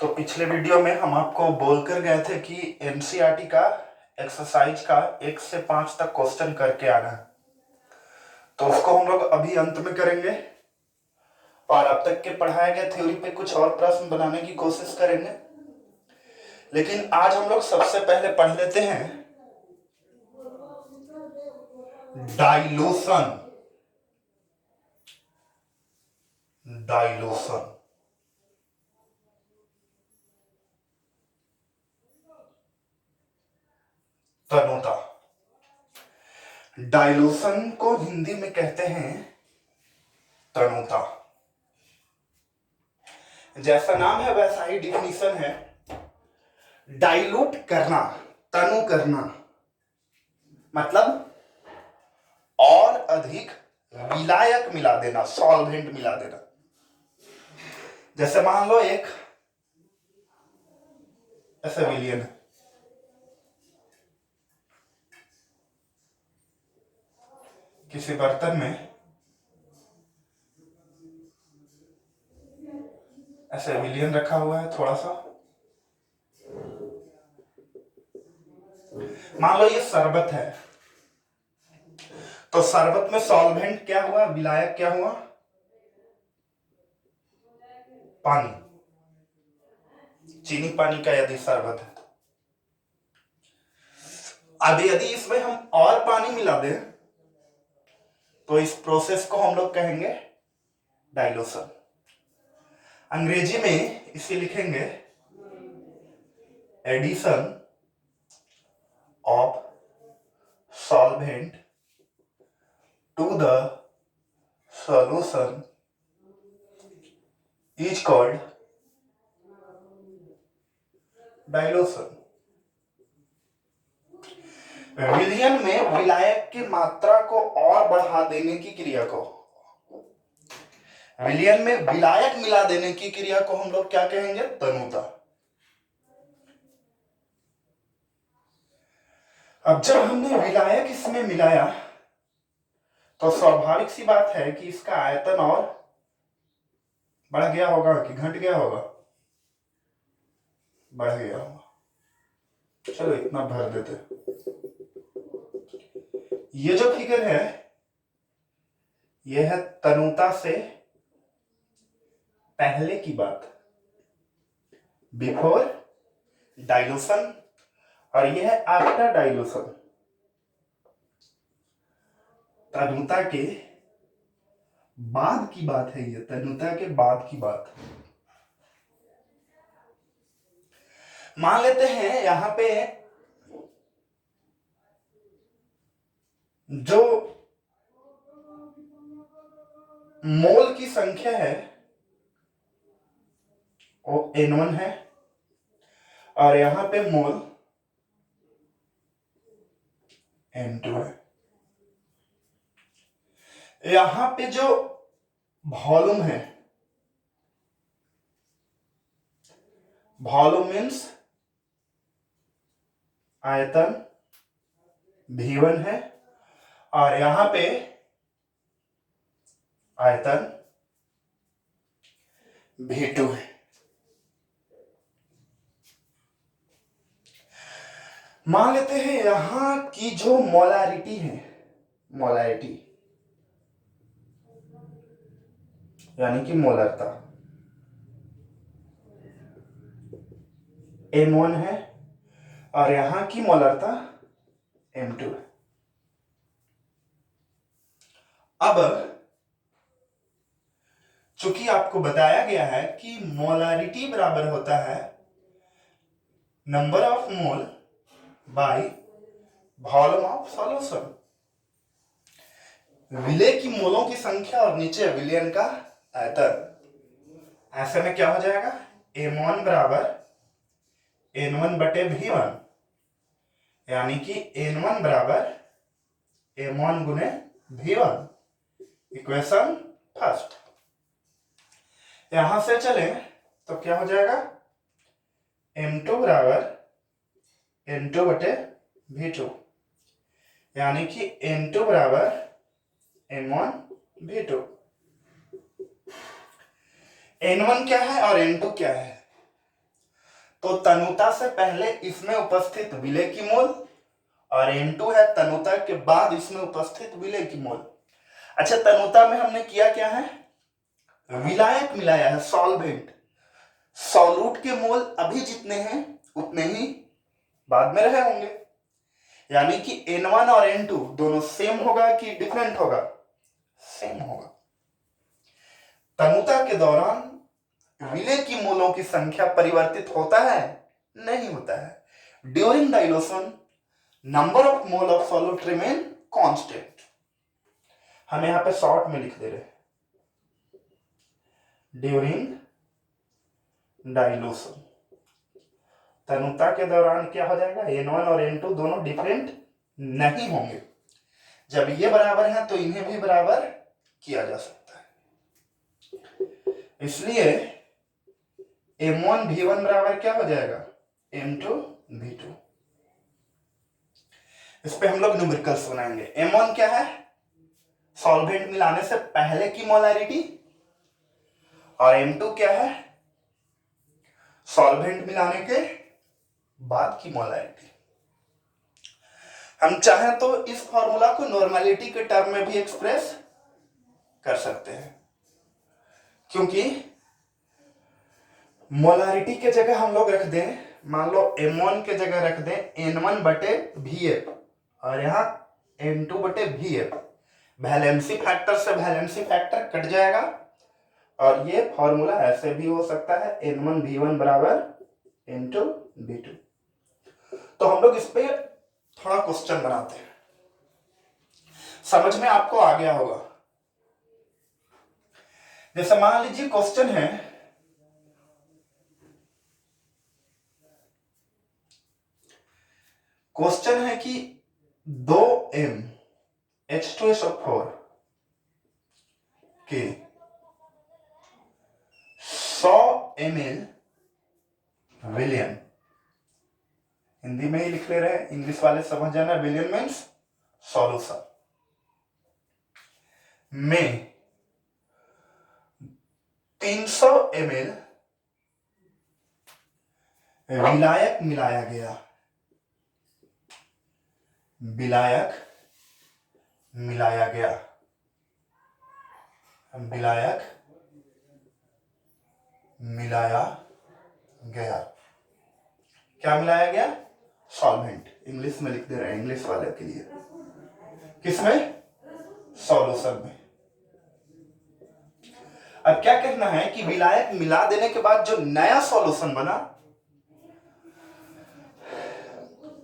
तो पिछले वीडियो में हम आपको बोलकर गए थे कि एनसीईआरटी का एक्सरसाइज का 1 से 5 तक क्वेश्चन करके आना है। तो उसको हम लोग अभी अंत में करेंगे और अब तक के पढ़ाए गए थ्योरी पे कुछ और प्रश्न बनाने की कोशिश करेंगे। लेकिन आज हम लोग सबसे पहले पढ़ लेते हैं डाइल्यूशन। डाइल्यूशन तनुता। डाइल्यूशन को हिंदी में कहते हैं तनुता। जैसा नाम है वैसा ही डिफिनीशन है। डाइल्यूट करना, तनु करना मतलब और अधिक विलायक मिला देना, सॉल्वेंट मिला देना। जैसे मान लो एक ऐसा विलियन है, किसी बर्तन में ऐसे विलियन रखा हुआ है थोड़ा सा। मान लो ये शरबत है, तो शरबत में सॉल्वेंट क्या हुआ, विलायक क्या हुआ, पानी। चीनी पानी का यदि शरबत है, अब यदि इसमें हम और पानी मिला दें तो इस प्रोसेस को हम लोग कहेंगे डाइल्यूशन। अंग्रेजी में इसे लिखेंगे addition of solvent to the solution is called dilution. विलयन में विलायक की मात्रा को और बढ़ा देने की क्रिया को, विलयन में विलायक मिला देने की क्रिया को हम लोग क्या कहेंगे, तनुता। अब जब हमने विलायक इसमें मिलाया तो स्वाभाविक सी बात है कि इसका आयतन और बढ़ गया होगा कि घट गया होगा, बढ़ गया होगा। चलो इतना भर देते। ये जो फिगर है यह है तनुता से पहले की बात, बिफोर डाइल्यूशन, और यह है आफ्टर डाइल्यूशन, तनुता के बाद की बात है। ये तनुता के बाद की बात। मान लेते हैं यहां पे जो मोल की संख्या है वो N1 है और यहां पे मोल N2 है। यहां पे जो वॉल्यूम है, वॉल्यूम मीन्स आयतन, V1 है और यहां पे आयतन V2 है। मान लेते हैं यहां की जो मोलारिटी है, मोलारिटी यानी कि मोलरता M1 है और यहां की मोलरता M2 है। अब चूंकि आपको बताया गया है कि मोलारिटी बराबर होता है number of mole by volume of solution, विलय की मोलों की संख्या और नीचे विलयन का आयतन। ऐसे में क्या हो जाएगा, M1 बराबर N1 बटे V1, यानी कि N1 बराबर M1 गुने V1, इक्वेशन फर्स्ट। यहां से चले तो क्या हो जाएगा, M2 बराबर N2 बटे V2, यानी कि N2 बराबर M1 V2। N1 क्या है और N2 क्या है, तो तनुता से पहले इसमें उपस्थित विलेय की मोल और N2 है तनुता के बाद इसमें उपस्थित विलेय की मोल। अच्छा, तनुता में हमने किया क्या है, विलायक मिलाया है, सॉल्वेंट। सॉल्यूट के मोल अभी जितने हैं उतने ही बाद में रहे होंगे, यानी कि N1 और N2 दोनों सेम होगा कि डिफरेंट होगा, सेम होगा। तनुता के दौरान विलेय की मोलों की संख्या परिवर्तित होता है, नहीं होता है। During dilution number of mole of solute remain constant. हम यहां पे शॉर्ट में लिख दे रहे हैं, ड्यूरिंग डाइल्यूशन तनुता के दौरान क्या हो जाएगा, N1 और N2 दोनों डिफरेंट नहीं होंगे। जब ये बराबर है तो इन्हें भी बराबर किया जा सकता है, इसलिए M1 V1 बराबर क्या हो जाएगा, M2 V2। इस पे हम लोग न्यूमेरिकल्स बनाएंगे। M1 क्या है, सॉल्वेंट मिलाने से पहले की मोलैरिटी, और M2 क्या है, सॉल्वेंट मिलाने के बाद की मोलैरिटी। हम चाहें तो इस फॉर्मूला को नॉर्मेलिटी के टर्म में भी एक्सप्रेस कर सकते हैं, क्योंकि मोलैरिटी के जगह हम लोग रख दें, मान लो M1 के जगह रख दें N1 बटे VF और यहां N2 बटे VF। वैलेंसी फैक्टर से वैलेंसी फैक्टर कट जाएगा और ये फॉर्मूला ऐसे भी हो सकता है N1 V1 बराबर N2 V2। तो हम लोग इस पे थोड़ा क्वेश्चन बनाते हैं, समझ में आपको आ गया होगा। जैसे मान लीजिए क्वेश्चन है, क्वेश्चन है कि 2M H2SO4 के 100 ml विलियन, हिंदी में ही लिख ले रहे हैं, इंग्लिश वाले समझ जाना, विलियन मीन्स सॉल्यूशन, में 300 ml विलायक मिलाया गया, विलायक मिलाया गया, विलायक मिलाया गया। क्या मिलाया गया, सॉल्वेंट, इंग्लिश में लिख दे रहे हैं इंग्लिश वाले के लिए, किसमें, सॉल्यूशन में। अब क्या कहना है कि विलायक मिला देने के बाद जो नया सॉल्यूशन बना,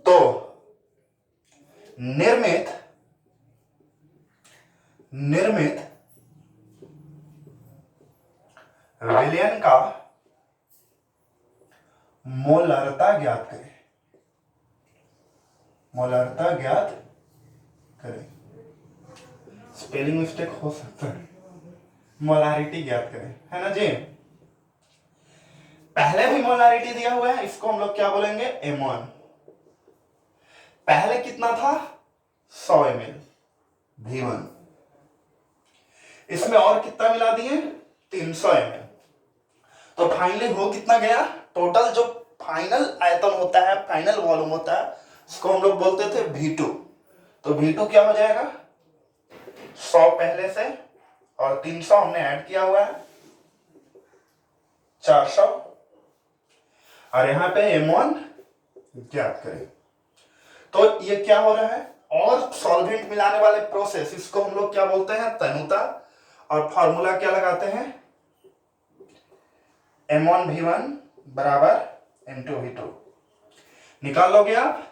तो निर्मित विलयन का मोलरता ज्ञात करें, मोलरता ज्ञात करें, स्पेलिंग मिस्टेक हो सकता है, मोलारिटी ज्ञात करें, है ना जी। पहले भी मोलारिटी दिया हुआ है, इसको हम लोग क्या बोलेंगे, M1। पहले कितना था, 100 ml V1, इसमें और कितना मिला दिए, 300 ml। तो फाइनली हो कितना गया, टोटल जो फाइनल आयतन होता है, फाइनल वॉल्यूम होता है, उसको हम लोग बोलते थे V2। तो V2 क्या हो जाएगा, 100 पहले से और 300 हमने ऐड किया हुआ है, 400, और यहां पे M1 ज्ञात करें। तो ये क्या हो रहा है, और सॉल्वेंट मिलाने वाले प्रोसेस, इसको हम लोग क्या बोलते हैं, तनुता, और फॉर्मूला क्या लगाते हैं, M1 V1 बराबर M2 V2। निकाल लोगे आप,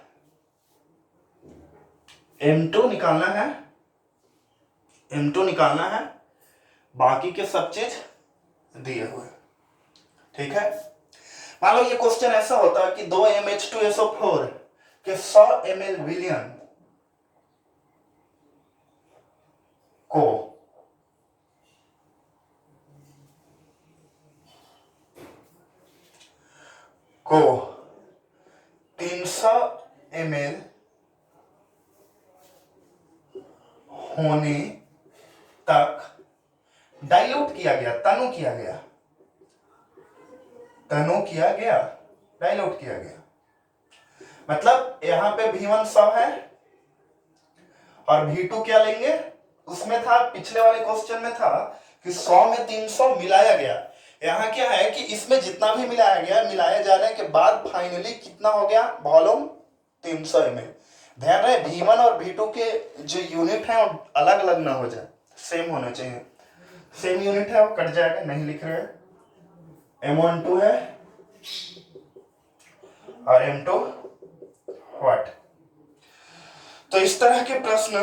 M2 निकालना है, M2 निकालना है, बाकी के सब चीज दिए हुए, ठीक है। मान लो ये क्वेश्चन ऐसा होता है कि 2MH2SO4 के 100 ml विलियन को 300 ml होने तक डाइल्यूट किया गया, तनु किया गया, डाइल्यूट किया गया। मतलब यहाँ पे V1 100 है और V2 क्या लेंगे, उसमें था पिछले वाले क्वेश्चन में था कि 100 में 300 मिलाया गया। यहाँ क्या है कि इसमें जितना भी मिलाया गया, मिलाया जाने के बाद फाइनली कितना हो गया, वॉल्यूम 300 ml। ध्यान रहे V1 और V2 के जो यूनिट है वो अलग अलग ना हो जाए, सेम होना चाहिए। सेम यूनिट है वो कट जाएगा, नहीं लिख रहे हैं। M12 है और M2 व्हाट। तो इस तरह के प्रश्न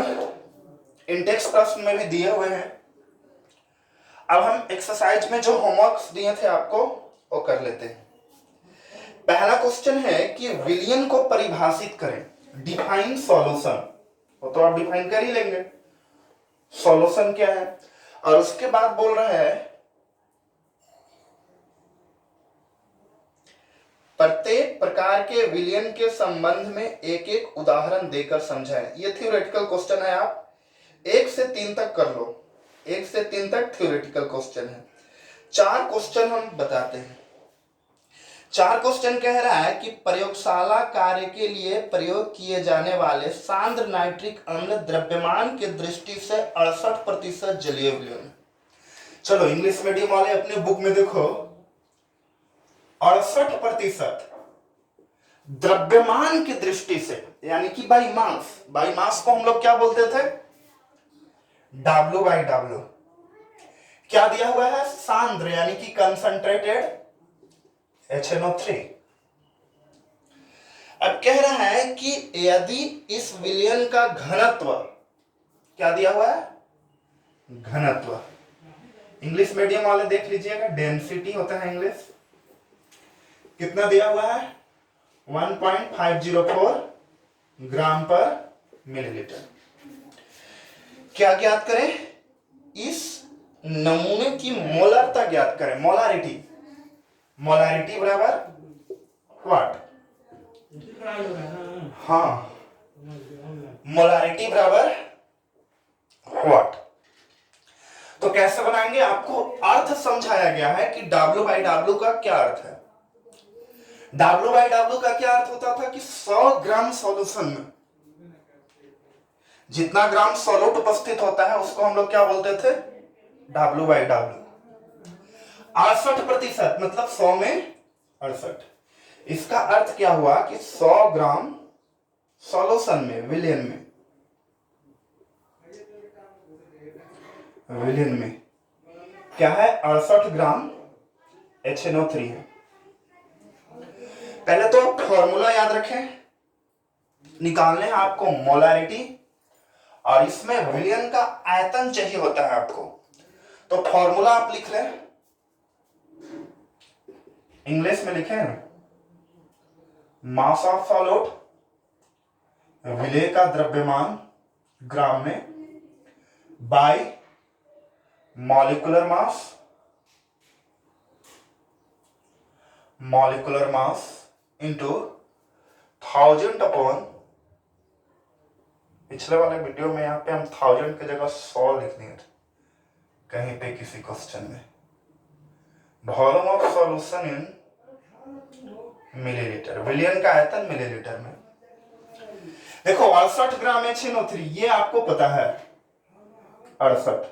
इंडेक्स प्रश्न में भी दिए हुए हैं। अब हम एक्सरसाइज में जो होमवर्क्स दिए थे आपको वो कर लेते हैं। पहला क्वेश्चन है कि विलयन को परिभाषित करें, डिफाइन सॉल्यूशन। वो तो आप डिफाइन कर ही लेंगे सॉल्यूशन क्या है। और उसके बाद बोल रहा है प्रत्येक प्रकार के विलयन के संबंध में एक एक उदाहरण देकर समझाएं। ये थ्योरेटिकल क्वेश्चन है, आप 1 से 3 तक कर लो। 1 से 3 तक थ्योरेटिकल क्वेश्चन है। 4 क्वेश्चन हम बताते हैं। 4 क्वेश्चन कह रहा है कि प्रयोगशाला कार्य के लिए प्रयोग किए जाने वाले सांद्र नाइट्रिक अम्ल द्रव्यमान की दृष्टि से 68% जलीय विलयन। चलो इंग्लिश मीडियम वाले अपने बुक में देखो, 68% द्रव्यमान की दृष्टि से, यानी कि बाई मास। बाई मास को हम लोग क्या बोलते थे, W/W। क्या दिया हुआ है, सांद्र यानी कि कंसंट्रेटेड HNO3। अब कह रहा है कि यदि इस विलयन का घनत्व, क्या दिया हुआ है, घनत्व। इंग्लिश मीडियम वाले देख लीजिएगा, डेंसिटी होता है इंग्लिश। कितना दिया हुआ है, 1.504 ग्राम पर मिलीलीटर। क्या ज्ञात करें, इस नमूने की मोलरता ज्ञात करें, मोलारिटी। मोलारिटी बराबर व्हाट, हाँ, मोलारिटी बराबर व्हाट। तो कैसे बनाएंगे, आपको अर्थ समझाया गया है कि W/W का क्या अर्थ है। W/W का क्या अर्थ होता था कि 100 ग्राम सॉल्यूशन में जितना ग्राम सॉल्यूट उपस्थित होता है उसको हम लोग क्या बोलते थे, W/W। 68% मतलब 100 में 68। इसका अर्थ क्या हुआ कि 100 ग्राम सॉल्यूशन में, विलयन में क्या है, 68 ग्राम HNO3 है। पहले तो फॉर्मूला याद रखें, निकालने हैं आपको मोलारिटी, और इसमें विलयन का आयतन चाहिए होता है आपको। तो फॉर्मूला आप लिख लें, इंग्लिश में लिखे हैं, मास ऑफ सॉल्यूट, विलय का द्रव्यमान ग्राम में, bye molecular mass into 1000 upon, पिछले वाले वीडियो में यहाँ पे हम 1000 की जगह 100 लिख दिए थे कहीं पे किसी क्वेश्चन में। Volume of solution in millilitre, विलयन का आयतन मिलीलीटर में। देखो 68 ग्राम HNO3, ये आपको पता है 68।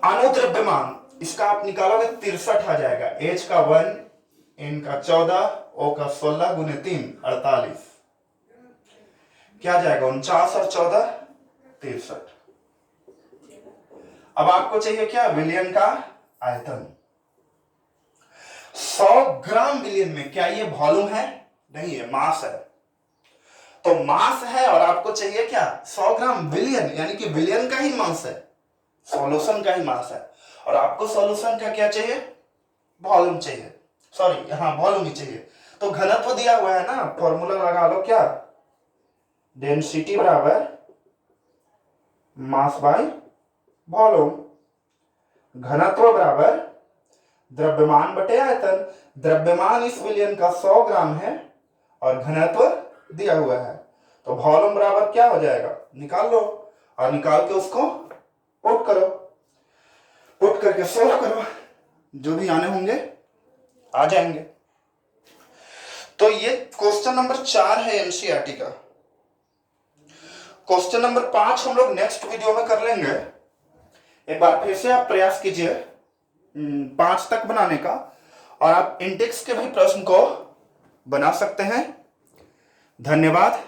अनुद्रव्यमान इसका आप निकालोगे 63 आ जाएगा। H का 1, N का 14, O का 16 गुने 3 48, क्या जाएगा 49 और 14 63। अब आपको चाहिए क्या, विलयन का आयतन। 100 ग्राम विलयन में क्या ये वॉल्यूम है, नहीं है, मास है। तो मास है और आपको चाहिए क्या, 100 ग्राम विलयन, यानी कि विलयन का ही मास है, सॉल्यूशन का ही मास है। और आपको सॉल्यूशन का क्या चाहिए, वॉल्यूम चाहिए, सॉरी हाँ वॉल्यूम ही चाहिए। तो घनत्व दिया हुआ है ना, फॉर्मूला लगा लो, क्या, डेंसिटी बराबर मास बाय वॉल्यूम, घनत्व बराबर द्रव्यमान बटे आयतन। द्रव्यमान इस विलयन का 100 ग्राम है और घनत्व दिया हुआ है, तो वॉल्यूम बराबर क्या हो जाएगा, निकाल लो और निकाल के उसको पुट करो, पुट करके सोल्व करो, जो भी आने होंगे आ जाएंगे। तो ये क्वेश्चन नंबर 4 है एनसीईआरटी का। क्वेश्चन नंबर 5 हम लोग नेक्स्ट वीडियो में कर लेंगे। एक बार फिर से आप प्रयास कीजिए 5 तक बनाने का, और आप इंडेक्स के भी प्रश्न को बना सकते हैं। धन्यवाद।